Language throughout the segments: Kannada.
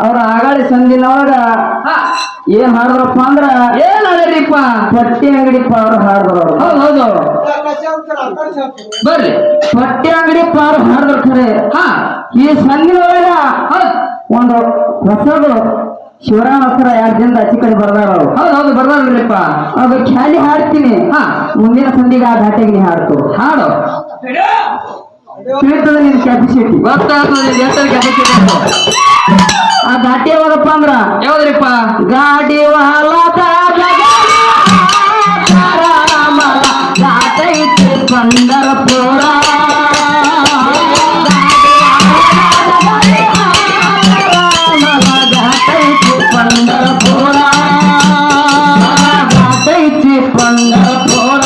ಅವ್ರ ಆಗಾಳಿ ಸಂದಿನೊಳಗ ಏನ್ ಹಾಡಿದ್ರಪ್ಪ ಅಂದ್ರ ಏನ್ ಹಾಡ್ರಿಪ್ಪ ಪಟ್ಟಿ ಅಂಗಡಿಪ್ಪ ಅವ್ರು ಹಾಡಿದ್ರು. ಹೌದು ಬರ್ರಿ ಪಟ್ಟಿ ಅಂಗಡಿಪ್ಪ ಅವ್ರು ಹಾಡಿದ್ರು ಖರೆ. ಈ ಸಂದಿನೊಳಗ ಒಂದು ಹೊಸದು ಶಿವರಾಮ ಹಸ್ರ 2 ದಿನದ ಅಚ್ಚಿ ಕಡೆ ಬರ್ದಾರ ಅವ್ರು. ಹೌದು ಬರ್ದಾರಪ್ಪ. ಅದು ಖ್ಯಾಲಿ ಹಾಡ್ತೀನಿ. ಮುಂದಿನ ಸಂದಿಗೆ ಆ ಘಾಟೆಗೆ ನೀ ಹಾಡ್ತು ಹಾಡು ತಿಳಿತದ ನಿನ್ ಕೆಪಾಸಿಟಿ ಕೆಪಾಸಿಟಿ. ಆ ಘಾಟಿ ಯಾವಾಗಪ್ಪ ಅಂದ್ರ ಯಾವ್ದ್ರಿಪ್ಪ ಗಾಡಿ ಘಾಟೈತಿ ಪಂಡರಪುರ. ಘಾಟೈತಿ ಪಂಡರಪುರ ಘಾಟೈತಿ ಪಂಡರಪುರ.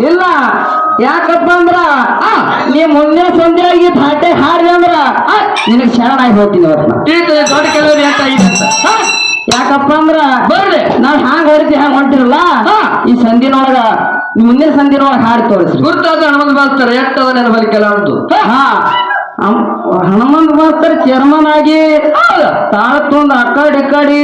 ಇಲ್ಲ ಯಾಕಪ್ಪ ಅಂದ್ರ ನೀ ಮುಂದೆ ಸಂಜೆಯಾಗಿ ಘಾಟೆ ಹಾಡಿ ಅಂದ್ರ ನಿನಗ್ ಶರಣಾಗಿ ಹೋಗ್ತೀನಿ ಅವತ್ತು. ಯಾಕಪ್ಪ ಅಂದ್ರ ಬರ್ರಿ ನಾವ್ ಹ್ಯಾಂಗ ಹೊಡಿತಿ ಹ್ಯಾಂಗ ಹೊಂಟಿರಲ್ಲ ಈ ಸಂದಿನೊಳಗ ಮುಂದಿನ ಸಂದಿನೊಳಗ ಹಾಡಿ ತೋರಿಸ್ರಿ. ಗುರ್ತಾದ ಹನುಮಂತ ಮಾಸ್ತರ್ ಎಟ್ಟದ ನೆನ ಬಲಿಕೆಲ್ಲ ಉಂಟು. ಹನುಮಂತ ಮಾಸ್ತರ್ ಚೇರ್ಮನ್ ಆಗಿ ತಾಳ ತೊಂದ್ ಅಕ್ಕಡಿ ಇಕ್ಕಡಿ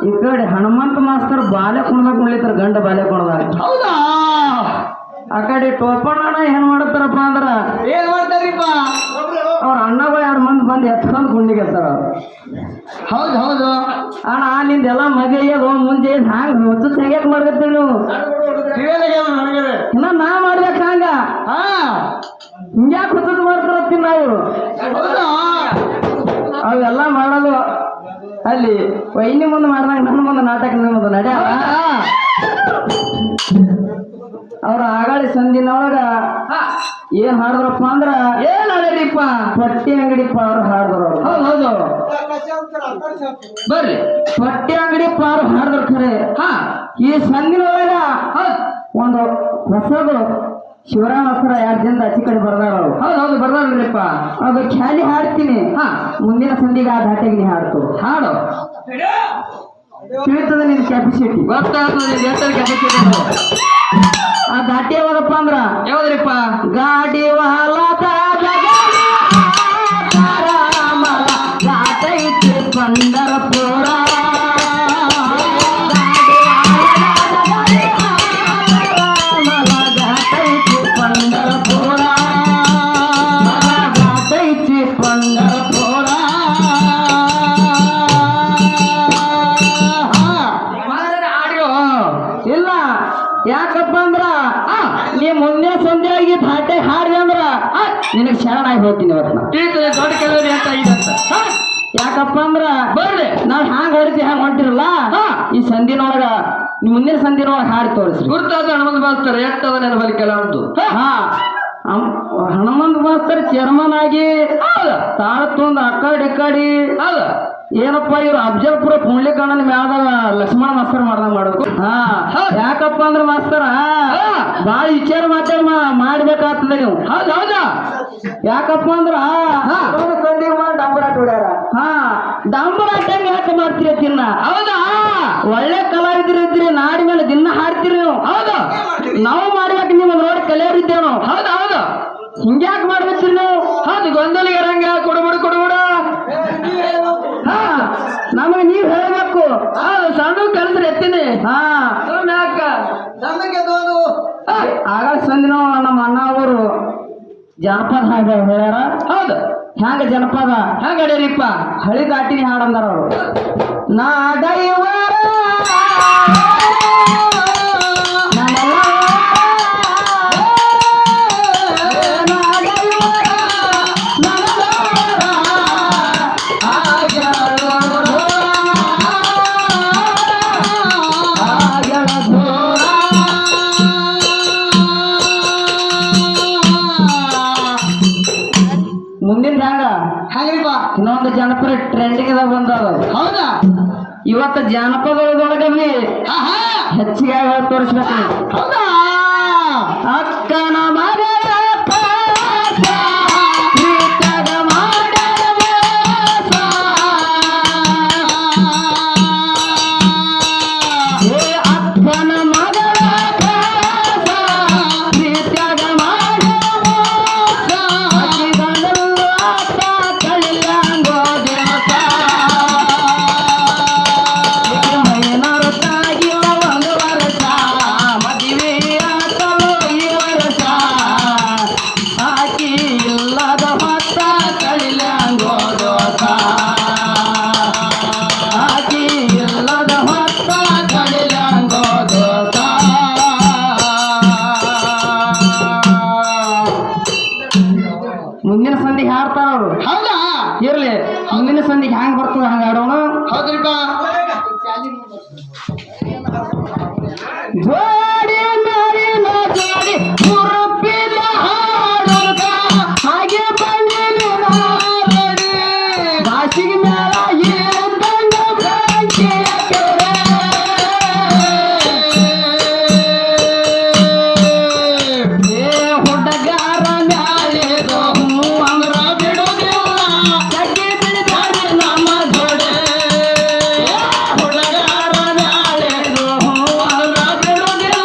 ಈ ಕಡೆ ಹನುಮಂತ ಮಾಸ್ತರ್ ಬಾಲೆ ಕುಣದಾಗ ಕುಣಿತಾರ ಗಂಡ ಬಾಲೆ ಕುಣದಾಗ. ಹೌದಾ? ಆ ಕಡೆ ಟೋಪಣ್ಣ ಏನ್ ಮಾಡ್ತಾರಪ್ಪ ಅಂದ್ರ ಏನ್ ಮಾಡ್ತಾರಿಪ್ಪ ಅವ್ರ ಅಣ್ಣಗಳು 2 ಮಂದಿ ಬಂದು ಎತ್ಕೊಂಡ್ ಗುಂಡಿಗೆ ಎತ್ತಾರ. ಹೌದು ಅಣ್ಣ ನಿಂದೆಲ್ಲ ಮಗಯ್ಯದು ಮುಂಜೆ ಹಂಗ ಹೊತ್ತು ತೆಗಿಯಕ್ ಮಾಡ್ಕತ್ತೀವಿ ನೀವು ಇನ್ನ ನಾ ಮಾಡ್ಬೇಕ ಹಂಗ ಹಿಂಗ್ಯಾಕೆ ಹೊತ್ತದ್ ಮಾಡ್ತಾರತ್ತೀವಿ ನಾವು. ಅವೆಲ್ಲ ಮಾಡೋದು ಅಲ್ಲಿ ವೈನಿ ಮುಂದೆ ಮಾಡ್ದಂಗ ನನ್ನ ಮುಂದೆ ನಾಟಕ ಮುಂದೆ ನಡೆಯ. ಅವ್ರ ಆಗಾಳಿ ಸಂದಿನೊಳಗ ಏನ್ ಹಾಡಿದ್ರಪ್ಪ ಅಂದ್ರ ಏನ್ ಹಾಡ್ರಿಪ್ಪ ಪಟ್ಟಿ ಅಂಗಡಿಪ್ಪ ಅವ್ರು ಹಾಡಿದ್ರು. ಹೌದು ಬರ್ರಿ ಪಟ್ಟಿ ಅಂಗಡಿಪ್ಪ ಅವ್ರು ಹಾಡಿದ್ರು ಖರೆ. ಈ ಸಂದಿನೊಳಗ ಒಂದು ಹೊಸದು ಶಿವರಾಮ ಹಸ್ರ 2 ದಿನದ ಅಚ್ಚಿ ಕಡೆ ಬರ್ದಾರ ಅವ್ರು. ಹೌದು ಬರ್ದಾರಪ್ಪ. ಅದು ಖ್ಯಾಲಿ ಹಾಡ್ತೀನಿ. ಮುಂದಿನ ಸಂದಿಗೆ ಆ ಘಾಟೆಗೆ ನೀ ಹಾಡ್ತು ಹಾಡು ತಿಳಿತದ ನಿನ್ ಕೆಪಾಸಿಟಿ ಕೆಪಾಸಿಟಿ. ಆ ಘಾಟಿ ಯಾವಾಗಪ್ಪ ಅಂದ್ರ ಯಾವ್ದ್ರಿಪ್ಪ ಗಾಡಿ ವಾಲಾತ ಅಂದ್ರ ನಿನಗೆ ಶರಣಾಗಿ ಹೋಗ್ತೀನಿ ಇವತ್ತು ದೊಡ್ಡ ಕೆಲವರಿ ಅಂತ ಇದಂತ ಯಾಕಪ್ಪ ಅಂದ್ರ ಬರ್ರಿ ನಾವ್ ಹ್ಯಾಂಗ ಹೊಡಿತೀವಿ ಹ್ಯಾಂಗ ಹೊಂಟಿರಲ್ಲ ಈ ಸಂಧಿನೊಳಗ ಮುಂದಿನ ಸಂಧಿನೊಳಗ ಹಾಡಿ ತೋರಿಸ್ರಿ ಗುರ್ತಾದ ಹನುಮಂತ ಮಾಸ್ತರ್ ಎತ್ತದ ನೆನಪಲ್ಲಿ ಕೆಲವೊಂದು ಹಾ ಹನುಮಂತ ಮಾಸ್ತರ್ ಚೇರ್ಮನ್ ಆಗಿ ತಾಳ ತೊಂದ್ ಅಕ್ಕಡಿ ಏನಪ್ಪ ಇವ್ರು ಅಫಜಲ್ಪುರ ಪುಂಡ್ಲಿಕಣ್ಣನ ಮ್ಯಾದಾಗ ಲಕ್ಷ್ಮಣ ಮಾಸ್ತರ್ ಮಾಡ್ದಂಗ ಮಾಡ್ಬೇಕು ಯಾಕಪ್ಪ ಅಂದ್ರ ಮಾಸ್ತರ ಬಾಳ ವಿಚಾರ ಮಾಡ್ಬೇಕಾಗ್ತದ ನೀವು ಹೌದಾ ಯಾಕಪ್ಪ ಅಂದ್ರ ಸಂಧಿ ಡಂಬರಾಟ ಹೊಡ್ಯಾರ ಡಂಬರಾಟ ಯಾಕೆ ಮಾಡ್ತೀರಿ ತಿನ್ನ ಹೌದಾ ಒಳ್ಳೆ ಕಲಾವಿದ್ರು ಇದ್ರಿ ನಾಡಿ ಮೇಲೆ ದಿನ ಹಾಡ್ತೀರಿ ನೀವು ಹೌದಾ ನಾವು ಮಾಡ್ಬೇಕು ನೀವು ನೋಡಿ ಕಲಿಯೋರಿದ್ದೇವೆ ನಾವು ಹೌದಾ ಹೌದಾ ಹಿಂಗ್ಯಾಕ್ ಮಾಡ್ಬೇಕ್ರಿ ನೀವು ಹೌದು ಗೊಂದಲಿಗೆ ರಂಗ ಕೊಡಬಿಡು ನಮಗೆ ನೀವ್ ಹೇಳ್ಬೇಕು ಸಣ್ಣ ಕಲ್ಸ್ರಿ ಎತ್ತೀನಿ ಯಾಕ ಆಗ ಸಂದಿನ ನಮ್ಮ ಅಣ್ಣ ಅವರು ಜನಪದ ಹಾಡು ಹೇಳ್ಯಾರ ಹೌದು ಹ್ಯಾಂಗ ಜನಪದ ಹೆಂಗ ಅಡಿಯರಿಪ್ಪ ಹಳಿ ದಾಟಿನಿ ಹಾಡಂದಾರ ಅವರು ನಾಡೈವರ ಮುಂದಿನ ಹ್ಯಾಂಗ ಇನ್ನೊಂದು ಜನಪದ ಟ್ರೆಂಡಿಂಗ್ ಬಂದದ ಹೌದಾ ಇವತ್ತು ಜಾನಪದೊಳಗವಿ ಹೆಚ್ಚಿಗೆ ತೋರಿಸ್ಬೇಕು ಹೌದಾ ಅಕ್ಕನ ಮಗಳ ಮುಂದಿನ ಸಂಧಿಗೆ ಹಾಡ್ತಾರ ಅವರು ಹೌದಾ ಇರ್ಲಿ ಮುಂದಿನ ಸಂಧಿಗೆ ಹ್ಯಾಂಗ ಬರ್ತದ ಹಂಗ ಆಡೋಣ ಹೌದ್ರಿಪ್ಪ ಜೋಡಿ ಮೇಲಿನ ಜೋಡಿ ಮುರುಪಿದ ಹಾಡುಗ ಹಾಗೆ ಬಂದಿನ ಭಾಷಿಗೆ ಮೇಳ ಏಂದಂಗ ಬೆಂಕಿಯ ಕೆರೆ ಹುಡುಗಾರ ಮ್ಯಾಲಿದು ಅಂದ್ರ ಬಿಡುದಿಲ್ಲ ಕಟ್ಟಿ ಬಿಡಿದಾಡಿ ನಮ್ಮ ಜೋಡೆ ಹುಡುಗಾರ ಮ್ಯಾಲಿದು ಅಂದ್ರ ಬಿಡುದಿಲ್ಲ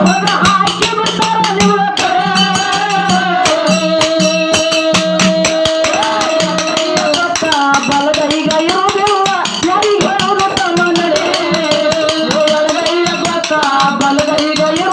ಹೋದ್ರ ಹಾಕಿ ಬಿಡ್ತಾರ ನಿಮ್ಮ ಕಡೆ. ಗೊತ್ತ ಬಲಗೈಗ ಇರುವುದಿಲ್ಲ ಯಾರಿಗೆ ಹೇಳುವುದು ತಮ್ಮ ನಡೆ. ಬಲಗೈಗ ಗೊತ್ತ ಬಲಗೈಗ ಇರುವುದಿಲ್ಲ